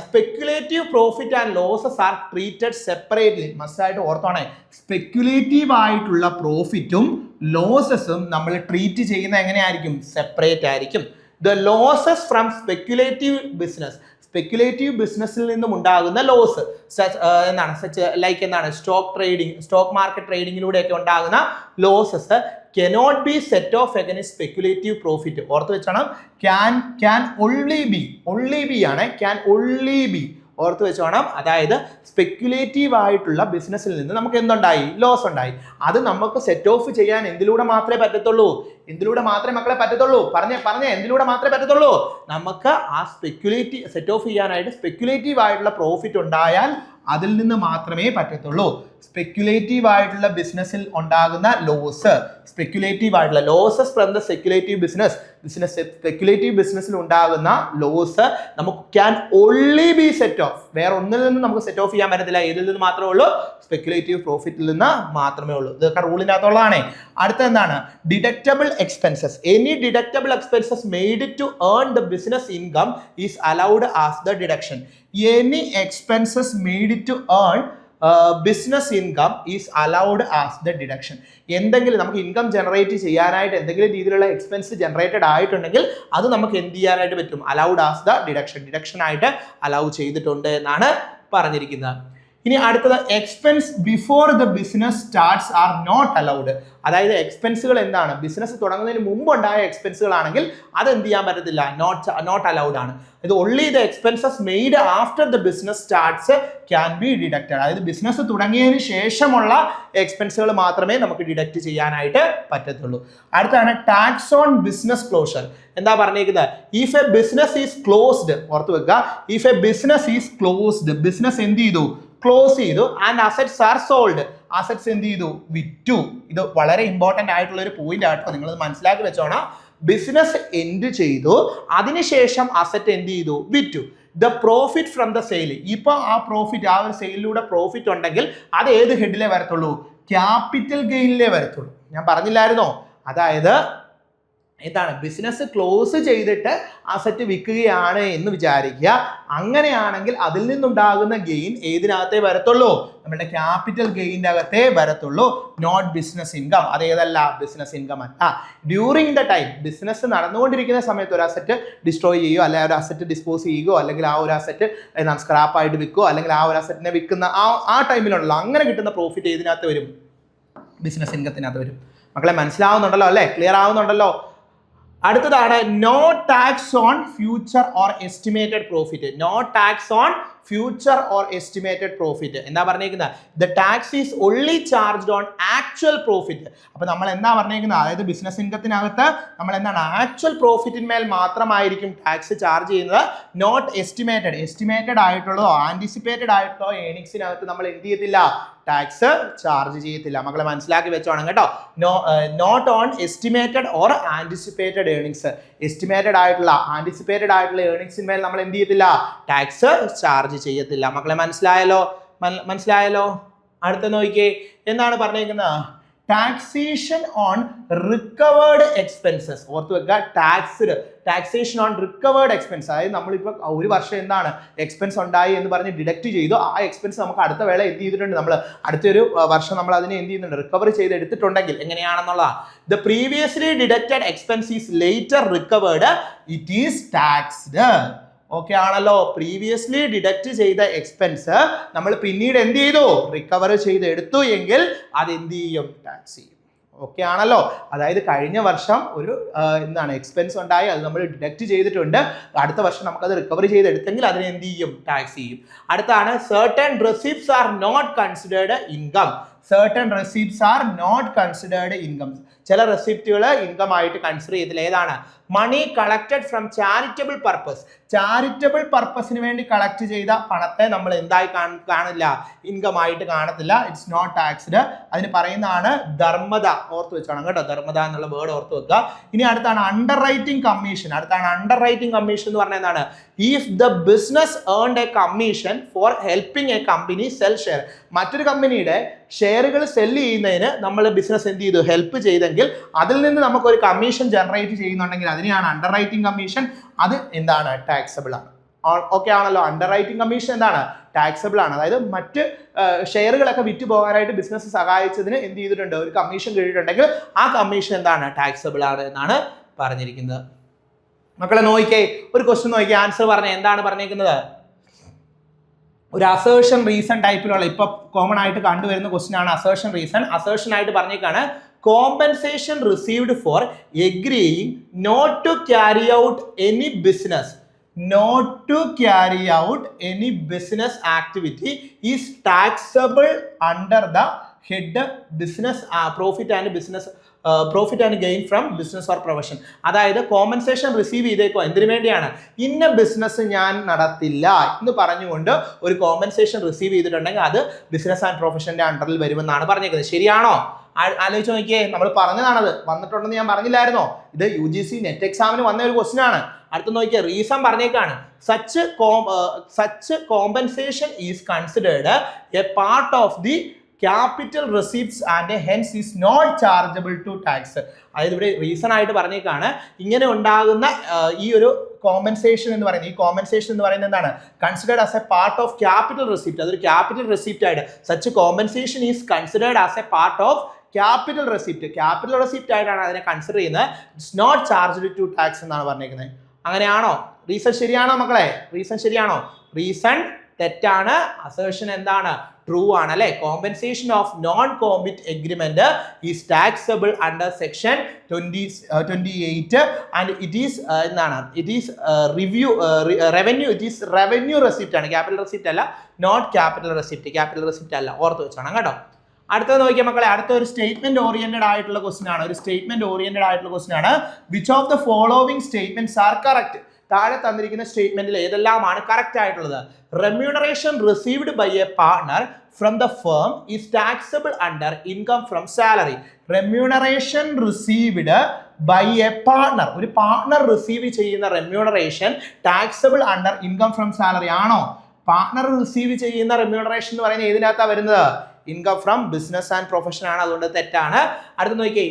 speculative profit and losses R treated separately. മസ്റ്റായിട്ട് ഓർത്തോണേ, സ്പെക്യുലേറ്റീവ് ആയിട്ടുള്ള പ്രോഫിറ്റും ലോസസും നമ്മൾ ട്രീറ്റ് ചെയ്യുന്നത് എങ്ങനെയായിരിക്കും? സെപ്പറേറ്റ് ആയിരിക്കും. The losses from speculative business, speculative ബിസിനസ്സിൽ നിന്നും ഉണ്ടാകുന്ന ലോസ് എന്താണ് സ്റ്റോക്ക് ട്രേഡിംഗ്, സ്റ്റോക്ക് മാർക്കറ്റ് ട്രേഡിങ്ങിലൂടെയൊക്കെ ഉണ്ടാകുന്ന losses cannot be set off against speculative profit. ഓർത്ത് വെച്ചോണം, can only be ഓർത്ത് വെച്ചോണം. അതായത് സ്പെക്യുലേറ്റീവ് ആയിട്ടുള്ള ബിസിനസ്സിൽ നിന്ന് നമുക്ക് എന്തുണ്ടായി? ലോസ് ഉണ്ടായി. അത് നമുക്ക് സെറ്റ് ഓഫ് ചെയ്യാൻ എന്തിലൂടെ മാത്രമേ പറ്റത്തുള്ളൂ? എന്തിലൂടെ മാത്രമേ മക്കളെ പറ്റത്തുള്ളൂ? പറഞ്ഞേ എന്തിലൂടെ മാത്രമേ പറ്റത്തുള്ളൂ? നമുക്ക് ആ സ്പെക്യുലേറ്റീവ് സെറ്റ് ഓഫ് ചെയ്യാനായിട്ട് സ്പെക്യുലേറ്റീവ് ആയിട്ടുള്ള പ്രോഫിറ്റ് ഉണ്ടായാൽ അതിൽ നിന്ന് മാത്രമേ പറ്റത്തുള്ളൂ. സ്പെക്യുലേറ്റീവ് ആയിട്ടുള്ള ബിസിനസ്സിൽ ഉണ്ടാകുന്ന ലോസ്, സ്പെക്യുലേറ്റീവ് ആയിട്ടുള്ള losses from the speculative speculative ബിസിനസ്സിൽ ഉണ്ടാകുന്ന ലോസ് നമുക്ക് can only B set of. വേറെ ഒന്നിൽ നിന്ന് നമുക്ക് സെറ്റ് ഓഫ് ചെയ്യാൻ പറ്റത്തില്ല. ഏതിൽ നിന്ന് മാത്രമേ ഉള്ളൂ? സ്പെക്യുലേറ്റീവ് പ്രോഫിറ്റിൽ നിന്ന് മാത്രമേ ഉള്ളൂ. ഇതൊക്കെ റൂളിനകത്തുള്ളതാണ്. അടുത്ത എന്താണ്? Deductible expenses. Any deductible expenses made to earn the business income is allowed as the deduction. Any expenses made to earn business income is allowed as the deduction. എന്തെങ്കിലും നമുക്ക് ഇൻകം ജനറേറ്റ് ചെയ്യാനായിട്ട് എന്തെങ്കിലും രീതിയിലുള്ള എക്സ്പെൻസ് ജനറേറ്റഡ് ആയിട്ടുണ്ടെങ്കിൽ അത് നമുക്ക് എന്ത് ചെയ്യാനായിട്ട് പറ്റും? അലൗഡ് ആസ് ദ ഡിഡക്ഷൻ ആയിട്ട് അലൗ ചെയ്തിട്ടുണ്ട് എന്നാണ് പറഞ്ഞിരിക്കുന്നത്. ഇനി അടുത്തത് expense before the business starts are not allowed. അതായത് എക്സ്പെൻസുകൾ എന്താണ്? ബിസിനസ് തുടങ്ങുന്നതിന് മുമ്പ് ഉണ്ടായ എക്സ്പെൻസുകളാണെങ്കിൽ അത് എന്ത് ചെയ്യാൻ പറ്റത്തില്ല? നോട്ട് അലൗഡ് ആണ്. ഇത് only the expenses made after the business starts can be deducted. അതായത് ബിസിനസ് തുടങ്ങിയതിന് ശേഷമുള്ള എക്സ്പെൻസുകൾ മാത്രമേ നമുക്ക് ഡിഡക്റ്റ് ചെയ്യാനായിട്ട് പറ്റത്തുള്ളൂ. അടുത്താണ് ടാക്സ് ഓൺ ബിസിനസ് ക്ലോഷർ. എന്താ പറഞ്ഞേക്കുന്നത്? If A business is closed, ഓർത്ത് വെക്കുക, if A business is closed, business എന്ത് ചെയ്തു? ക്ലോസ് ചെയ്തു. And assets are sold, assets എന്ത് ചെയ്തു? വിറ്റു. ഇത് വളരെ ഇമ്പോർട്ടന്റ് ആയിട്ടുള്ള ഒരു പോയിന്റ് ആട്ടോ, നിങ്ങൾ മനസ്സിലാക്കി വെച്ചോണം. ബിസിനസ് എൻഡ് ചെയ്തു, അതിനുശേഷം അസറ്റ് എന്ത് ചെയ്തു? വിറ്റു. The profit from the sale, ഇപ്പൊ ആ പ്രോഫിറ്റ്, ആ ഒരു സെയിലിലൂടെ പ്രോഫിറ്റ് ഉണ്ടെങ്കിൽ അത് ഏത് ഹെഡിലേ വരത്തുള്ളൂ? ക്യാപിറ്റൽ ഗെയിനിലേ വരത്തുള്ളൂ. ഞാൻ പറഞ്ഞില്ലായിരുന്നോ? അതായത് എന്താണ്? ബിസിനസ് ക്ലോസ് ചെയ്തിട്ട് അസറ്റ് വിൽക്കുകയാണ് എന്ന് വിചാരിക്കുക. അങ്ങനെയാണെങ്കിൽ അതിൽ നിന്നുണ്ടാകുന്ന ഗെയിൻ ഏതിനകത്തേ വരത്തുള്ളൂ? നമ്മുടെ ക്യാപിറ്റൽ ഗെയിൻ്റെ അകത്തേ വരത്തുള്ളൂ. Not business income. അതേതല്ല? ബിസിനസ് ഇൻകം അല്ല. ഡ്യൂറിങ് ദ ടൈം, ബിസിനസ് നടന്നുകൊണ്ടിരിക്കുന്ന സമയത്ത് ഒരു അസറ്റ് ഡിസ്ട്രോയ് ചെയ്യുകയോ അല്ലെങ്കിൽ ഒരു അസറ്റ് ഡിസ്പോസ് ചെയ്യുകയോ അല്ലെങ്കിൽ ആ ഒരു അസറ്റ് സ്ക്രാപ്പായിട്ട് വിൽക്കുകയോ അല്ലെങ്കിൽ ആ ഒരു അസറ്റിനെ വിൽക്കുന്ന ആ ടൈമിലുള്ള അങ്ങനെ കിട്ടുന്ന പ്രോഫിറ്റ് ഏതിനകത്ത് വരും? ബിസിനസ് ഇൻകത്തിനകത്ത് വരും. മക്കളെ മനസ്സിലാവുന്നുണ്ടല്ലോ അല്ലേ? ക്ലിയർ ആവുന്നുണ്ടല്ലോ? അടുത്തതാണ് no tax on future or estimated profit. No tax on future or estimated profit. എന്താ പറഞ്ഞേക്കുന്നത്? The tax is only charged on actual profit. അപ്പൊ നമ്മൾ എന്താ പറഞ്ഞേക്കുന്നത്? അതായത് ബിസിനസ് ഇൻകത്തിനകത്ത് നമ്മൾ എന്താണ്? ആക്ച്വൽ പ്രോഫിറ്റിന്മേൽ മാത്രമായിരിക്കും ടാക്സ് ചാർജ് ചെയ്യുന്നത്. Not estimated. എസ്റ്റിമേറ്റഡ് ആയിട്ടുള്ളതോ ആന്റിസിപ്പേറ്റഡ് ആയിട്ടുള്ളതോ ഏണിങ്സിനകത്ത് നമ്മൾ എന്ത് ചെയ്യത്തില്ല? ടാക്സ് ചാർജ് ചെയ്യത്തില്ല. മക്കളെ മനസ്സിലാക്കി വെച്ചോണം കേട്ടോ. Not on estimated or anticipated earnings. Estimated ആയിട്ടുള്ള ആന്റിസിപ്പേറ്റഡ് ആയിട്ടുള്ള ഏണിങ്സിന്മേൽ നമ്മൾ എന്ത് ചെയ്യത്തില്ല? ടാക്സ് ചാർജ് ചെയ്യത്തില്ല. മക്കളെ മനസ്സിലായല്ലോ? അടുത്ത നോക്കിയേ, എന്താണ് പറഞ്ഞേക്കുന്നത്? Taxation on recovered expenses. ഓർത്ത് വെക്കുക, ടാക്സേഷൻ ഓൺ റിക്കവേർഡ് എക്സ്പെൻസ്. അതായത് നമ്മളിപ്പോൾ ഒരു വർഷം എന്താണ് എക്സ്പെൻസ് ഉണ്ടായി എന്ന് പറഞ്ഞ് ഡിഡക്റ്റ് ചെയ്തു. ആ എക്സ്പെൻസ് നമുക്ക് അടുത്ത വേള എന്ത് ചെയ്തിട്ടുണ്ട്? നമ്മൾ അടുത്തൊരു വർഷം നമ്മൾ അതിനെ എന്ത് ചെയ്യുന്നുണ്ട്? റിക്കവർ ചെയ്ത് എടുത്തിട്ടുണ്ടെങ്കിൽ എങ്ങനെയാണെന്നുള്ളതാണ്. The previously deducted expense is later recovered, it is taxed. Okay ആണല്ലോ? പ്രീവിയസ്ലി ഡിഡക്റ്റ് ചെയ്ത എക്സ്പെൻസ് നമ്മൾ പിന്നീട് എന്ത് ചെയ്തു? റിക്കവർ ചെയ്ത് എടുത്തു എങ്കിൽ അത് എന്ത് ചെയ്യും? ടാക്സ് ചെയ്യും. ഓക്കെ ആണല്ലോ? അതായത് കഴിഞ്ഞ വർഷം ഒരു എന്താണ് എക്സ്പെൻസ് ഉണ്ടായി, അത് നമ്മൾ ഡിഡക്റ്റ് ചെയ്തിട്ടുണ്ട്. അടുത്ത വർഷം നമുക്കത് റിക്കവർ ചെയ്തെടുത്തെങ്കിൽ അതിനെ എന്ത് ചെയ്യും? ടാക്സ് ചെയ്യും. അടുത്താണ് certain receipts are not considered income. certain receipts are not considered income. ചില റെസിപ്റ്റുകൾ ഇൻകം ആയിട്ട് കൺസിഡർ ചെയ്തില്ല. ഏതാണ്? Money collected from charitable purpose. Charitable പർപ്പസിന് വേണ്ടി കളക്ട് ചെയ്ത പണത്തെ നമ്മൾ എന്തായി കാണില്ല? ഇൻകം ആയിട്ട് കാണത്തില്ല. It's not taxed. അതിന് പറയുന്നതാണ് ധർമ്മത. ഓർത്ത് വെച്ചോണം കേട്ടോ, ധർമ്മത എന്നുള്ള വേർഡ് ഓർത്ത് വെക്കുക. ഇനി അടുത്താണ് under writing commission. Under writing commission എന്ന് പറഞ്ഞാൽ എന്താണ്? If the business earned A commission for helping A company cell share. മറ്റൊരു കമ്പനിയുടെ ഷെയറുകൾ സെല് ചെയ്യുന്നതിന് നമ്മൾ ബിസിനസ് എന്ത് ചെയ്തു? ഹെൽപ്പ് ചെയ്തെങ്കിൽ അതിൽ നിന്ന് നമുക്ക് ഒരു കമ്മീഷൻ ജനറേറ്റ് ചെയ്യുന്നുണ്ടെങ്കിൽ അതിനെയാണ് അണ്ടർ റൈറ്റിംഗ് കമ്മീഷൻ. അത് എന്താണ്? ടാക്സബിൾ ആണ്. ഓക്കെ ആണല്ലോ? അണ്ടർ റൈറ്റിംഗ് കമ്മീഷൻ എന്താണ്? ടാക്സബിൾ ആണ്. അതായത് മറ്റ് ഷെയറുകളൊക്കെ വിറ്റ് പോകാനായിട്ട് ബിസിനസ് സഹായിച്ചതിന് എന്ത് ചെയ്തിട്ടുണ്ട്? ഒരു കമ്മീഷൻ കിട്ടിയിട്ടുണ്ടെങ്കിൽ ആ കമ്മീഷൻ എന്താണ്? ടാക്സബിൾ ആണ് എന്നാണ് പറഞ്ഞിരിക്കുന്നത്. മക്കളെ നോക്കിക്കേ, ഒരു ക്വസ്റ്റ്യൻ നോക്കിക്കേ, ആൻസർ പറഞ്ഞ എന്താണ് പറഞ്ഞേക്കുന്നത്? ഒരു അസേർഷൻ റീസൺ ടൈപ്പിലുള്ള ഇപ്പൊ കോമൺ ആയിട്ട് കണ്ടുവരുന്ന ക്വസ്റ്റ്യൻ ആണ് അസേർഷൻ റീസൺ. അസേർഷൻ ആയിട്ട് പറഞ്ഞേക്കാണ് compensation received for agreeing not to carry out any business. Not to carry out any business activity is taxable under the head business profit and gain from business or profession. അതായത് കോമ്പൻസേഷൻ റിസീവ് ചെയ്തേക്കോ എന്തിനു വേണ്ടിയാണ്? ഇന്ന ബിസിനസ് ഞാൻ നടത്തില്ല എന്ന് പറഞ്ഞുകൊണ്ട് ഒരു കോമ്പൻസേഷൻ റിസീവ് ചെയ്തിട്ടുണ്ടെങ്കിൽ അത് ബിസിനസ് ആൻഡ് പ്രൊഫഷന്റെ അണ്ടറിൽ വരുമെന്നാണ് പറഞ്ഞേക്കുന്നത്. ശരിയാണോ? ആലോചിച്ച് നോക്കിയേ, നമ്മൾ പറഞ്ഞതാണത്, വന്നിട്ടുണ്ടെന്ന് ഞാൻ പറഞ്ഞില്ലായിരുന്നോ? ഇത് UGC നെറ്റ് എക്സാമിന് വന്ന ഒരു ക്വസ്റ്റ്യൻ ആണ്. അടുത്ത നോക്കിയ റീസൺ പറഞ്ഞേക്കാണ്. Such compensation is considered a part of the capital receipts and hence is not chargeable to tax. അതായത് ഇവിടെ റീസൺ ആയിട്ട് പറഞ്ഞേക്കാണ് ഇങ്ങനെ ഉണ്ടാകുന്ന ഈ ഒരു കോമ്പൻസേഷൻ എന്ന് പറയുന്നത്, ഈ കോമ്പൻസേഷൻ എന്ന് പറയുന്നത് എന്താണ്, considered as a part of capital receipt. അതൊരു ക്യാപിറ്റൽ റെസിപ്റ്റ് ആയിട്ട് such compensation is considered as a part of capital receipt ആയിട്ടാണ് അതിനെ കൺസിഡർ ചെയ്യുന്നത്. It's not charged to tax എന്നാണ് പറഞ്ഞേക്കുന്നത്. അങ്ങനെയാണോ? റീസൺ ശരിയാണോ മക്കളെ? റീസൺ ശരിയാണോ? റീസൺ തെറ്റാണ്. അസേർഷൻ എന്താണ്? ട്രൂ ആണ് അല്ലെ. Compensation of non compete agreement is taxable under section 28 and it is എന്താണ്, it is revenue, it is revenue receipt ആണ്, ക്യാപിറ്റൽ റെസിപ്റ്റ് അല്ല, നോട്ട് ക്യാപിറ്റൽ റെസിപ്റ്റ് അല്ല. ഓർത്ത് വെച്ചോണം കേട്ടോ. അടുത്തത് നോക്കിയാൽ മക്കളെ, അടുത്ത ഒരു സ്റ്റേറ്റ്മെന്റ് ഓറിയന്റഡ് ആയിട്ടുള്ള ക്വസ്റ്റൻ ആണ്. Which of the following statements are correct? താഴെ തന്നിരിക്കുന്ന സ്റ്റേറ്റ്മെന്റിൽ ഏതെല്ലാമാണ് കറക്റ്റ് ആയിട്ടുള്ളത്? Remuneration received by a partner from the firm is taxable under income from salary. Remuneration received by a partner, ഒരു പാർട്ണർ റിസീവ് ചെയ്യുന്ന remuneration taxable under income from salary ആണോ? പാർട്ണർ റിസീവ് ചെയ്യുന്ന റെമ്യൂണറേഷൻ എന്ന് പറയുന്നത് ഏതിനകത്താണ് വരുന്നത്? Income from business and profession ആണ്. അതുകൊണ്ട് തെറ്റാണ്. അടുത്ത നോക്കിയേ,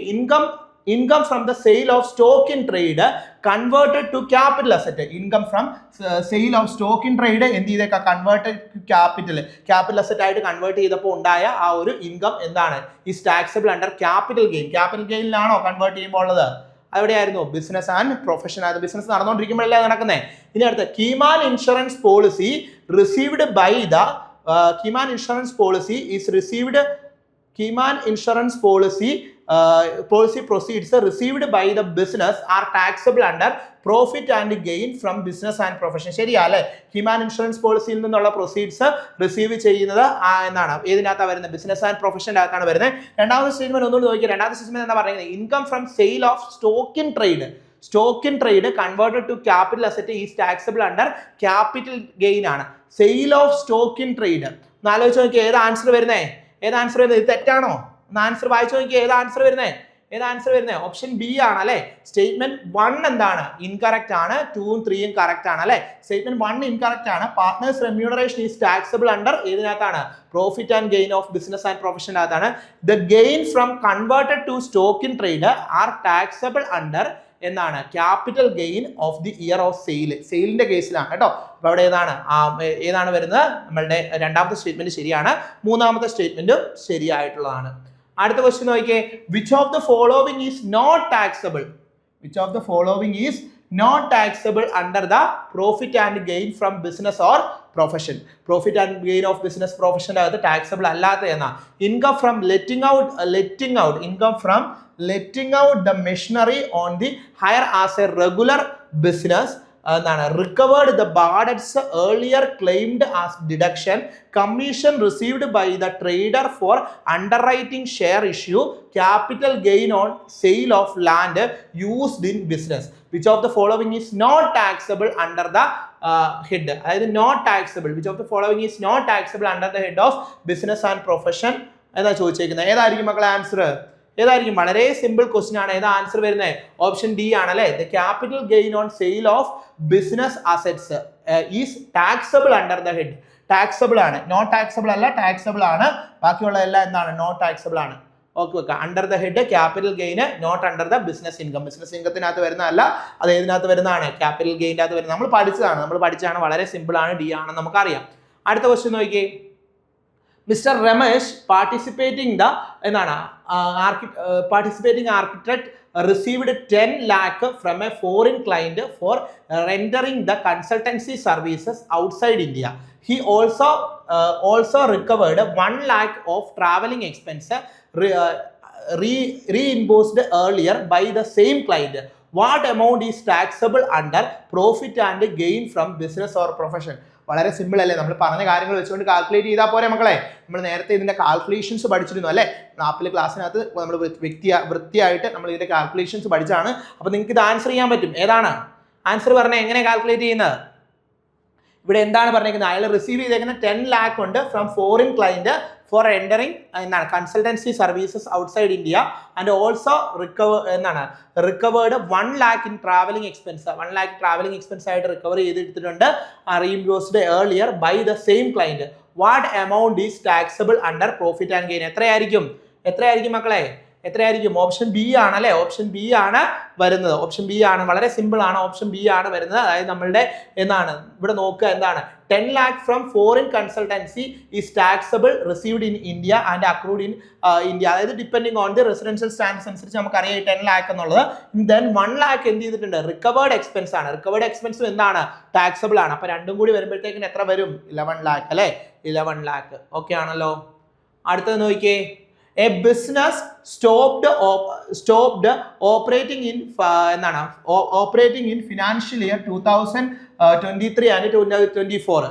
income from the sale of stock in trade converted to capital asset. Income from sale of stock in trade എന്ത് ചെയ്തേക്കാം? കൺവേർട്ടഡ് ടു ക്യാപിറ്റൽ അസറ്റ് ആയിട്ട് കൺവേർട്ട് ചെയ്തപ്പോൾ ഉണ്ടായ ആ ഒരു ഇൻകം എന്താണ്? ഈസ് ടാക്സബിൾ അണ്ടർ ക്യാപിറ്റൽ ഗെയിനിലാണോ കൺവേർട്ട് ചെയ്യുമ്പോൾ ഉള്ളത്? അവിടെയായിരുന്നു ബിസിനസ് ആൻഡ് പ്രൊഫഷൻ. അത് ബിസിനസ് നടന്നുകൊണ്ടിരിക്കുമ്പോഴല്ലേ നടക്കുന്നത്. ഇനി അടുത്ത, keyman insurance policy received by the Keyman insurance policy is received. Keyman insurance policy proceeds received by the business are taxable under profit and gain from business and profession. ശരിയല്ലേ? Keyman insurance policy നിന്നുള്ള പ്രൊസീഡ്സ് റിസീവ് ചെയ്യുന്നത് എന്താണ്? ഏതിനകത്താണ് വരുന്നത്? ബിസിനസ് ആൻഡ് പ്രൊഫഷൻ്റെ അകത്താണ് വരുന്നത്. രണ്ടാമത്തെ സ്റ്റേറ്റ്മെന്റ് ഒന്നുകൂടി നോക്കിയാൽ, രണ്ടാമത്തെ സ്റ്റേറ്റ്മെന്റ് എന്താ പറയുന്നത്? Income from sale of stock in trade converted to capital asset is taxable under capital gain ആണ്. Sale of stock in trade ഒന്ന് ആലോചിച്ച് നോക്കിയാൽ ഏത് ആൻസർ വരുന്നത്? ഇത് തെറ്റാണോ? ഒന്ന് ആൻസർ വായിച്ചു നോക്കിയാൽ ഏത് ആൻസർ വരുന്നത്? ഓപ്ഷൻ ബി ആണ് അല്ലെ. സ്റ്റേറ്റ്മെന്റ് 1 എന്താണ്? ഇൻകറക്റ്റ് ആണ്. 2ഉം 3ഉം കറക്റ്റ് ആണ് അല്ലെ. സ്റ്റേറ്റ്മെന്റ് 1 ഇൻകറക്റ്റ് ആണ്. Partners remuneration is taxable under ഏതിനകത്താണ്? Profit and gain of business and profession അകത്താണ്. The gain from converted to stock in trade are taxable under എന്താണ്? Capital gain of the year of സെയിലിന്റെ കേസിലാണ് കേട്ടോ. അപ്പൊ അവിടെ ഏതാണ് വരുന്നത്? നമ്മളുടെ രണ്ടാമത്തെ സ്റ്റേറ്റ്മെന്റ് ശരിയാണ്. മൂന്നാമത്തെ സ്റ്റേറ്റ്മെന്റും ശരിയായിട്ടുള്ളതാണ്. അടുത്ത ക്വസ്റ്റ്യൻ നോക്കിയേ, which of the following is not taxable under the profit and gain from business or profession? Profit and gain of business പ്രൊഫഷൻ്റെ അകത്ത് ടാക്സബിൾ അല്ലാത്ത എന്നാ? Income from letting out the machinery on the hire as a regular business എന്താണ്? recovered the burdens earlier claimed as deduction, commission received by the trader for underwriting share issue, capital gain on sale of land used in business. Which of the following is not taxable under the head? അതായത് not taxable, which of the following is not taxable under the head of business and profession എന്നാ ചോദിച്ചേക്കുന്നത്. ഏതായിരിക്കും മക്കളെ ആൻസർ? ഏതായിരിക്കും? വളരെ സിമ്പിൾ ക്വസ്റ്റ്യൻ ആണ്. ഏതാ ആൻസർ വരുന്നത്? ഓപ്ഷൻ ഡി ആണല്ലേ. The capital gain on sale of business assets is taxable under the head. Taxable ആണ്, നോട്ട് ടാക്സബിൾ അല്ല, ടാക്സബിൾ ആണ്. ബാക്കിയുള്ള എല്ലാം എന്താണ്? നോട്ട് ടാക്സബിൾ ആണ്. ഓക്കെ വെക്കാം. അണ്ടർ ദ ഹെഡ് ക്യാപിറ്റൽ ഗെയിന്, not under the business income. Business ഇൻകത്തിനകത്ത് വരുന്നതല്ല, അത് ഏതിനകത്ത് വരുന്നതാണ്? ക്യാപിറ്റൽ ഗെയിൻ്റെ അകത്ത് വരുന്നത്. നമ്മൾ പഠിച്ചതാണ്. വളരെ സിമ്പിൾ ആണ്, ഡി ആണെന്ന് നമുക്കറിയാം. അടുത്ത ക്വസ്റ്റ്യൻ നോക്കിയേ, Mr. Ramesh participating architect received 10 lakh from a foreign client for rendering the consultancy services outside India. He also recovered 1 lakh of traveling expense reimbursed earlier by the same client. What amount is taxable under profit and gain from business or profession? വളരെ സിമ്പിൾ അല്ലേ? നമ്മൾ പറഞ്ഞ കാര്യങ്ങൾ വെച്ചുകൊണ്ട് കാൽക്കുലേറ്റ് ചെയ്താൽ പോരെ മക്കളെ. നമ്മൾ നേരത്തെ ഇതിന്റെ കാൽക്കുലേഷൻസ് പഠിച്ചിരുന്നു അല്ലേ? ആപ്പിൽ ക്ലാസ്സിനകത്ത് നമ്മൾ വൃത്തിയായിട്ട് നമ്മൾ ഇതിന്റെ കാൽക്കുലേഷൻസ് പഠിച്ചാണ്. അപ്പോൾ നിങ്ങൾക്ക് ഇത് ആൻസർ ചെയ്യാൻ പറ്റും. ഏതാണ് ആൻസർ പറഞ്ഞത്? എങ്ങനെ കാൽക്കുലേറ്റ് ചെയ്യുന്നത്? ഇവിടെ എന്താണ് പറഞ്ഞിരിക്കുന്നത്? അയാൾ റിസീവ് ചെയ്തേക്കുന്ന 10 lakh ഉണ്ട് from foreign client for entering എന്താണ് consultancy services outside India and also recovered 1 lakh in travelling expense 1 lakh travelling expense ആയിട്ട് റിക്കവർ ചെയ്തെടുത്തിട്ടുണ്ട് reimbursed earlier by the same client. What amount is taxable under profit and gain? എത്രയായിരിക്കും മക്കളെ? എത്രയായിരിക്കും? ഓപ്ഷൻ ബി ആണ് അല്ലെ? ഓപ്ഷൻ ബി ആണ് വരുന്നത്. ഓപ്ഷൻ ബി ആണ്, വളരെ സിമ്പിൾ ആണ്. ഓപ്ഷൻ ബി ആണ് വരുന്നത്. അതായത് നമ്മളുടെ എന്താണ് ഇവിടെ നോക്കുക, എന്താണ് 10 lakh from foreign consultancy is taxable received in India and accrued in India. അതായത് depending on the residential status അനുസരിച്ച് നമുക്കറിയാം 10 lakh എന്നുള്ളത്. ദെൻ 1 lakh എന്ത് ചെയ്തിട്ടുണ്ട്? റിക്കവേർഡ് എക്സ്പെൻസ് ആണ്. റിക്കവേർഡ് എക്സ്പെൻസും എന്താണ്? ടാക്സബിൾ ആണ്. അപ്പൊ രണ്ടും കൂടി വരുമ്പോഴത്തേക്കിന് എത്ര വരും? 11 lakh അല്ലെ? 11 lakh. ഓക്കെ ആണല്ലോ. അടുത്തത് നോക്കിയേ. A business stopped operating in operating in financial year 2023 and 2024,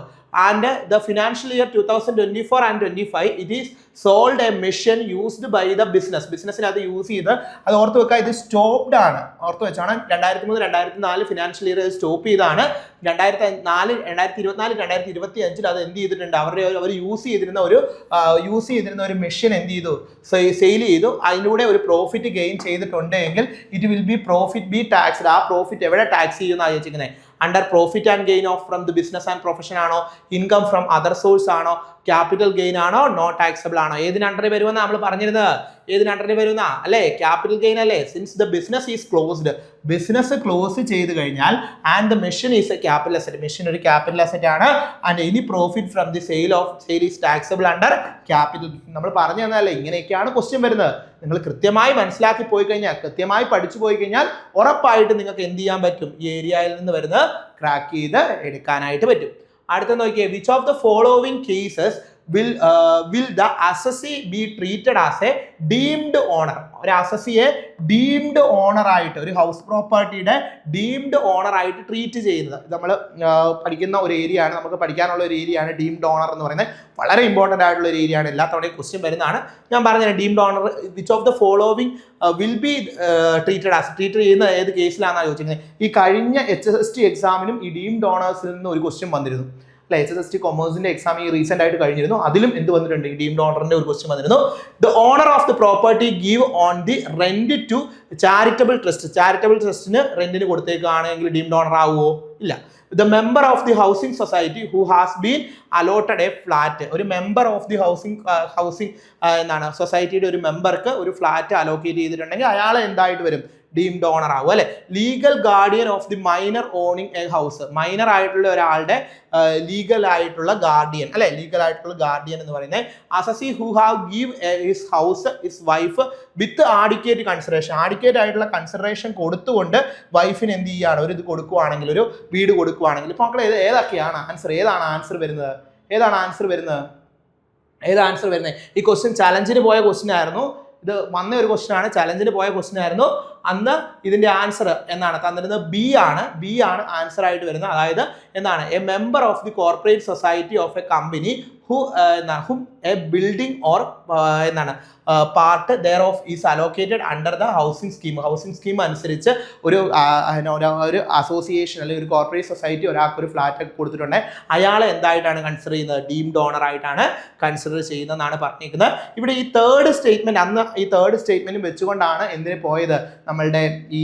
and the financial year 2024 and 25 it is sold a machine used by the ബിസിനസ്സിന് അത് യൂസ് ചെയ്ത്, അത് ഓർത്ത് വെക്കുക, ഇത് സ്റ്റോപ്ഡ് ആണ്. ഓർത്ത് വെച്ചാണ് 2003-2004 ഫിനാൻഷ്യൽ ഇയർ സ്റ്റോപ്പ് ചെയ്താണ്. 2024 2025 അത് എന്ത് ചെയ്തിട്ടുണ്ട്? അവർ യൂസ് ചെയ്തിരുന്ന ഒരു മെഷീൻ എന്ത് ചെയ്തു? സെയിൽ ചെയ്തു. അതിലൂടെ ഒരു പ്രോഫിറ്റ് ഗെയിൻ ചെയ്തിട്ടുണ്ടെങ്കിൽ ഇറ്റ് വിൽ ബി ടാക്സ്ഡ്. ആ പ്രോഫിറ്റ് എവിടെ ടാക്സ് ചെയ്യുമെന്നാണ് ചോദിച്ചിരിക്കുന്നത്? Under profit and gain off from the business and profession ആണോ? ഇൻകം ഫ്രം അതർ സോഴ്സ് ആണോ? ക്യാപിറ്റൽ ഗെയിൻ ആണോ? നോട്ട് ടാക്സബിൾ ആണോ? ഏതിന് അണ്ടറിൽ വരുമെന്ന് നമ്മൾ പറഞ്ഞിരുന്നത്? ഏതിന് അണ്ടറിൽ വരുന്ന അല്ലേ? ക്യാപിറ്റൽ ഗെയിൻ അല്ലേ? Since the business is closed, business close ചെയ്ത് കഴിഞ്ഞാൽ and the machine is A capital asset, machine ഒരു ക്യാപിറ്റൽ അസറ്റ് ആണ്. And any profit from the sale is taxable under capital. നമ്മൾ പറഞ്ഞു തന്നല്ലേ ഇങ്ങനെയൊക്കെയാണ് ക്വസ്റ്റ്യൻ വരുന്നത്. നിങ്ങൾ കൃത്യമായി മനസ്സിലാക്കി പോയി കഴിഞ്ഞാൽ, കൃത്യമായി പഠിച്ചു പോയി കഴിഞ്ഞാൽ ഉറപ്പായിട്ട് നിങ്ങൾക്ക് എന്ത് ചെയ്യാൻ പറ്റും? ഈ ഏരിയയിൽ നിന്ന് വരുന്നത് ക്രാക്ക് ചെയ്ത് എടുക്കാനായിട്ട് പറ്റും. അടുത്ത നോക്കിയേ. Which of the following cases will the assessee be treated as a deemed owner? ഒരു അസസിയെ ഡീംഡ് ഓണർ ആയിട്ട്, ഒരു ഹൗസ് പ്രോപ്പർട്ടിയുടെ ഡീംഡ് ഓണർ ആയിട്ട് ട്രീറ്റ് ചെയ്യുന്നത് നമ്മൾ പഠിക്കുന്ന ഒരു ഏരിയ ആണ്, നമുക്ക് പഠിക്കാനുള്ള ഒരു ഏരിയ ആണ് ഡീംഡ് ഓണർ എന്ന് പറയുന്നത്. വളരെ ഇമ്പോർട്ടൻ്റ് ആയിട്ടുള്ള ഒരു ഏരിയ ആണ്. എല്ലാ തവണയും ക്വസ്റ്റ്യൻ വരുന്നതാണ്. ഞാൻ പറഞ്ഞത് deemed owner which of the following will be treat ചെയ്യുന്ന ഏത് കേസിലാണെന്നാണ് ചോദിച്ചിരിക്കുന്നത്. ഈ കഴിഞ്ഞ HSST എക്സാമിനും ഈ ഡീംഡ് ഓണേഴ്സിൽ നിന്ന് ഒരു ക്വസ്റ്റ്യൻ വന്നിരുന്നു. HSST കൊമേഴ്സിന്റെ എക്സാം ഈ റീസെന്റ് ആയിട്ട് കഴിഞ്ഞിരുന്നു. അതിലും എന്ത് വന്നിട്ടുണ്ട്? ഈ ഡീംഡ് ഓണറിന്റെ ഒരു ക്വസ്റ്റ്യൻ വന്നിരുന്നു. The owner of the property give on the rent to charitable trust. Charitable ട്രസ്റ്റിന് റെന്റിന് കൊടുത്തേക്കാണെങ്കിൽ ഡീംഡ് ഓണർ ആവുമോ? ഇല്ല. The member of the housing society who has been allotted a flat. ഒരു മെമ്പർ ഓഫ് ദി ഹൗസിംഗ് എന്താണ് സൊസൈറ്റിയുടെ ഒരു മെമ്പർക്ക് ഒരു ഫ്ലാറ്റ് അലോക്കേറ്റ് ചെയ്തിട്ടുണ്ടെങ്കിൽ അയാൾ എന്തായിട്ട് വരും? ഡീംഡ് ഓണർ ആവും അല്ലെ? Legal guardian of the minor owning A house. Minor ആയിട്ടുള്ള ഒരാളുടെ ലീഗൽ ആയിട്ടുള്ള ഗാർഡിയൻ അല്ലെ? ലീഗൽ ആയിട്ടുള്ള ഗാർഡിയൻ എന്ന് പറയുന്നത് assessee who have give his house his wife with adequate consideration. Adequate ആയിട്ടുള്ള കൺസിഡറേഷൻ കൊടുത്തുകൊണ്ട് വൈഫിന് എന്ത് ചെയ്യുകയാണ്? ഒരു ഇത് കൊടുക്കുവാണെങ്കിൽ, ഒരു വീട് കൊടുക്കുവാണെങ്കിൽ. ഇപ്പോൾ മക്കളെ ഏതൊക്കെയാണ് ആൻസർ? ഏതാണ് ആൻസർ വരുന്നത്? ഈ ക്വസ്റ്റ്യൻ ചലഞ്ചിന് പോയ ക്വസ്റ്റ്യൻ ആയിരുന്നു. ഇത് വന്ന ഒരു ക്വസ്റ്റ്യൻ ആണ്, ചലഞ്ചിന് പോയ ക്വസ്റ്റ്യൻ ആയിരുന്നു. അന്ന് ഇതിന്റെ ആൻസർ എന്നാണ് തന്നിരുന്നത്? ബി ആണ് ആൻസർ ആയിട്ട് വരുന്നത്. അതായത് എന്താണ്? A member of the corporate society of A company whom a building or part thereof is allocated under the housing scheme. Housing scheme അനുസരിച്ച് ഒരു അസോസിയേഷൻ അല്ലെങ്കിൽ ഒരു കോർപ്പറേറ്റ് സൊസൈറ്റി ഒരാൾക്ക് ഒരു ഫ്ലാറ്റ് ഒക്കെ കൊടുത്തിട്ടുണ്ടെങ്കിൽ അയാളെ എന്തായിട്ടാണ് കൺസിഡർ ചെയ്യുന്നത്? ഡീംഡ് ഓണർ ആയിട്ടാണ് കൺസിഡർ ചെയ്യുന്നതെന്നാണ് പറഞ്ഞിരിക്കുന്നത്. ഇവിടെ ഈ തേർഡ് സ്റ്റേറ്റ്മെന്റ്, അന്ന് ഈ തേർഡ് സ്റ്റേറ്റ്മെന്റ് വെച്ചുകൊണ്ടാണ് എന്തിന് പോയത്? നമ്മളുടെ ഈ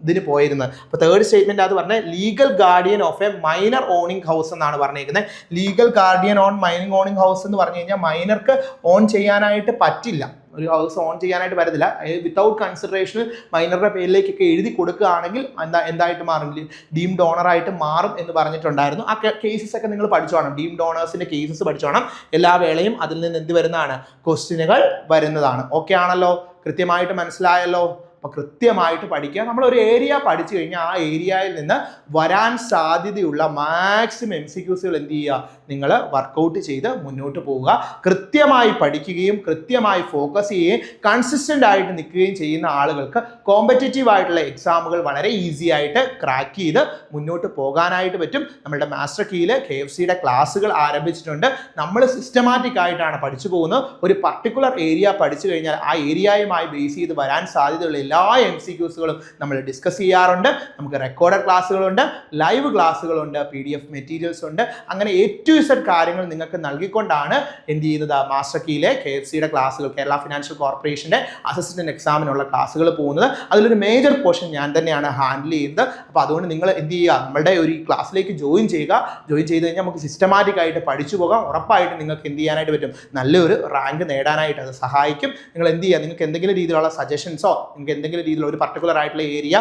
ഇതിന് പോയിരുന്നത്. അപ്പോൾ തേർഡ് സ്റ്റേറ്റ്മെന്റ് അത് പറഞ്ഞ legal guardian of A minor owning house എന്നാണ് പറഞ്ഞിരിക്കുന്നത്. Legal guardian on minor owning house എന്ന് പറഞ്ഞു കഴിഞ്ഞാൽ മൈനർക്ക് ഓൺ ചെയ്യാനായിട്ട് പറ്റില്ല, ഒരു ഹൗസ് ഓൺ ചെയ്യാനായിട്ട് പറ്റത്തില്ല. വിത്തൗട്ട് കൺസിഡറേഷൻ മൈനറുടെ പേരിലേക്കൊക്കെ എഴുതി കൊടുക്കുകയാണെങ്കിൽ എന്തായിട്ട് മാറും? ഡീംഡ് ഓണറായിട്ട് മാറും എന്ന് പറഞ്ഞിട്ടുണ്ടായിരുന്നു. ആ കേസസ് ഒക്കെ നിങ്ങൾ പഠിച്ചു വേണം, ഡീംഡ് ഓണേഴ്സിന്റെ കേസസ് പഠിച്ചു വേണം. എല്ലാ വേളയും അതിൽ നിന്ന് എന്ത് വരുന്നതാണ്? ക്വസ്റ്റ്യനുകൾ വരുന്നതാണ്. ഓക്കെ ആണല്ലോ? കൃത്യമായിട്ട് മനസ്സിലായല്ലോ? അപ്പോൾ കൃത്യമായിട്ട് പഠിക്കുക. നമ്മളൊരു ഏരിയ പഠിച്ചു കഴിഞ്ഞാൽ ആ ഏരിയയിൽ നിന്ന് വരാൻ സാധ്യതയുള്ള മാക്സിമം MCQs എന്ത് ചെയ്യുക? നിങ്ങൾ വർക്കൗട്ട് ചെയ്ത് മുന്നോട്ട് പോവുക. കൃത്യമായി പഠിക്കുകയും കൃത്യമായി ഫോക്കസ് ചെയ്യുകയും കൺസിസ്റ്റൻ്റ് ആയിട്ട് നിൽക്കുകയും ചെയ്യുന്ന ആളുകൾക്ക് കോമ്പറ്റേറ്റീവ് ആയിട്ടുള്ള എക്സാമുകൾ വളരെ ഈസി ആയിട്ട് ക്രാക്ക് ചെയ്ത് മുന്നോട്ട് പോകാനായിട്ട് പറ്റും. നമ്മളുടെ മാസ്റ്റർ കീയിൽ KFCയുടെ ക്ലാസ്സുകൾ ആരംഭിച്ചിട്ടുണ്ട്. നമ്മൾ സിസ്റ്റമാറ്റിക് ആയിട്ടാണ് പഠിച്ചു പോകുന്നത്. ഒരു പർട്ടിക്കുലർ ഏരിയ പഠിച്ചു കഴിഞ്ഞാൽ ആ ഏരിയയുമായി ബേസ് ചെയ്ത് വരാൻ സാധ്യതയുള്ള എല്ലാ MCQs നമ്മൾ ഡിസ്കസ് ചെയ്യാറുണ്ട്. നമുക്ക് റെക്കോർഡഡ് ക്ലാസ്സുകളുണ്ട്, ലൈവ് ക്ലാസ്സുകളുണ്ട്, PDF മെറ്റീരിയൽസ് ഉണ്ട്. അങ്ങനെ A to Z കാര്യങ്ങൾ നിങ്ങൾക്ക് നൽകിക്കൊണ്ടാണ് എന്ത് ചെയ്യുന്നത്, മാസ്റ്റർ കീയിലെ KFCയുടെ ക്ലാസ്സുകൾ, കേരള ഫിനാൻഷ്യൽ കോർപ്പറേഷൻ്റെ അസിസ്റ്റന്റ് എക്സാമിനുള്ള ക്ലാസ്സുകൾ പോകുന്നത്. അതിലൊരു മേജർ പോർഷൻ ഞാൻ തന്നെയാണ് ഹാൻഡിൽ ചെയ്യുന്നത്. അപ്പോൾ അതുകൊണ്ട് നിങ്ങൾ എന്ത് ചെയ്യുക, നമ്മുടെ ഒരു ക്ലാസ്സിലേക്ക് ജോയിൻ ചെയ്യുക. ജോയിൻ ചെയ്ത് കഴിഞ്ഞാൽ നമുക്ക് സിസ്റ്റമാറ്റിക് ആയിട്ട് പഠിച്ചു പോകാം. ഉറപ്പായിട്ട് നിങ്ങൾക്ക് എന്ത് ചെയ്യാനായിട്ട് പറ്റും, നല്ലൊരു റാങ്ക് നേടാനായിട്ട് അത് സഹായിക്കും. നിങ്ങൾ എന്ത് ചെയ്യുക, നിങ്ങൾക്ക് എന്തെങ്കിലും രീതിയിലുള്ള സജഷൻസോ, നിങ്ങൾക്ക് എന്തെങ്കിലും രീതിയിലുള്ള ഒരു പർട്ടിക്കുലർ ആയിട്ടുള്ള ഏരിയ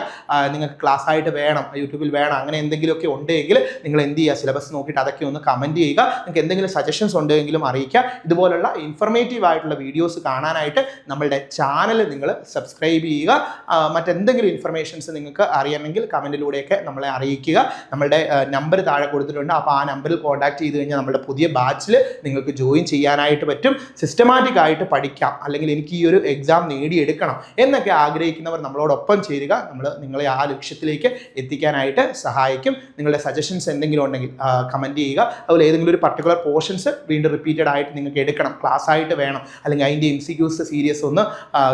നിങ്ങൾക്ക് ക്ലാസ് ആയിട്ട് വേണം, യൂട്യൂബിൽ വേണം, അങ്ങനെ എന്തെങ്കിലുമൊക്കെ ഉണ്ടെങ്കിൽ നിങ്ങൾ എന്ത് ചെയ്യുക, സിലബസ് നോക്കിയിട്ട് അതൊക്കെ ഒന്ന് കമൻറ്റ് ചെയ്യുക. നിങ്ങൾക്ക് എന്തെങ്കിലും സജഷൻസ് ഉണ്ടെങ്കിലും അറിയിക്കുക. ഇതുപോലുള്ള ഇൻഫർമേറ്റീവ് ആയിട്ടുള്ള വീഡിയോസ് കാണാനായിട്ട് നമ്മളുടെ ചാനൽ നിങ്ങൾ സബ്സ്ക്രൈബ് ചെയ്യുക. മറ്റെന്തെങ്കിലും ഇൻഫർമേഷൻസ് നിങ്ങൾക്ക് അറിയണമെങ്കിൽ കമൻറ്റിലൂടെയൊക്കെ നമ്മളെ അറിയിക്കുക. നമ്മളുടെ നമ്പർ താഴെ കൊടുത്തിട്ടുണ്ട്. അപ്പോൾ ആ നമ്പറിൽ കോൺടാക്ട് ചെയ്ത് കഴിഞ്ഞാൽ നമ്മുടെ പുതിയ ബാച്ചിൽ നിങ്ങൾക്ക് ജോയിൻ ചെയ്യാനായിട്ട് പറ്റും. സിസ്റ്റമാറ്റിക് ആയിട്ട് പഠിക്കാം, അല്ലെങ്കിൽ എനിക്ക് ഈ ഒരു എക്സാം നേടിയെടുക്കണം എന്നൊക്കെ ആഗ്രഹിക്കുന്നവർ നമ്മളോടൊപ്പം ചേരുക. നിങ്ങളെ ആ ലക്ഷ്യത്തിലേക്ക് എത്തിക്കാനായിട്ട് സഹായിക്കും. നിങ്ങളുടെ സജഷൻസ് എന്തെങ്കിലും ഉണ്ടെങ്കിൽ കമൻറ്റ് ചെയ്യുക. അതുപോലെ ഏതെങ്കിലും ഒരു പർട്ടിക്കുലർ പോർഷൻസ് വീണ്ടും റിപ്പീറ്റഡ് ആയിട്ട് നിങ്ങൾക്ക് എടുക്കണം, ക്ലാസ് ആയിട്ട് വേണം, അല്ലെങ്കിൽ അതിൻ്റെ MCQs സീരീസ് ഒന്ന്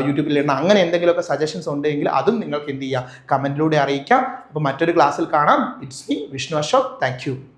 യൂട്യൂബിൽ ഇടണം, അങ്ങനെ എന്തെങ്കിലുമൊക്കെ സജഷൻസ് ഉണ്ടെങ്കിൽ അതും നിങ്ങൾക്ക് എന്ത് ചെയ്യാം, കമൻറ്റിലൂടെ അറിയിക്കാം. അപ്പോൾ മറ്റൊരു ക്ലാസ്സിൽ കാണാം. It's me Vishnu Ashok. Thank you.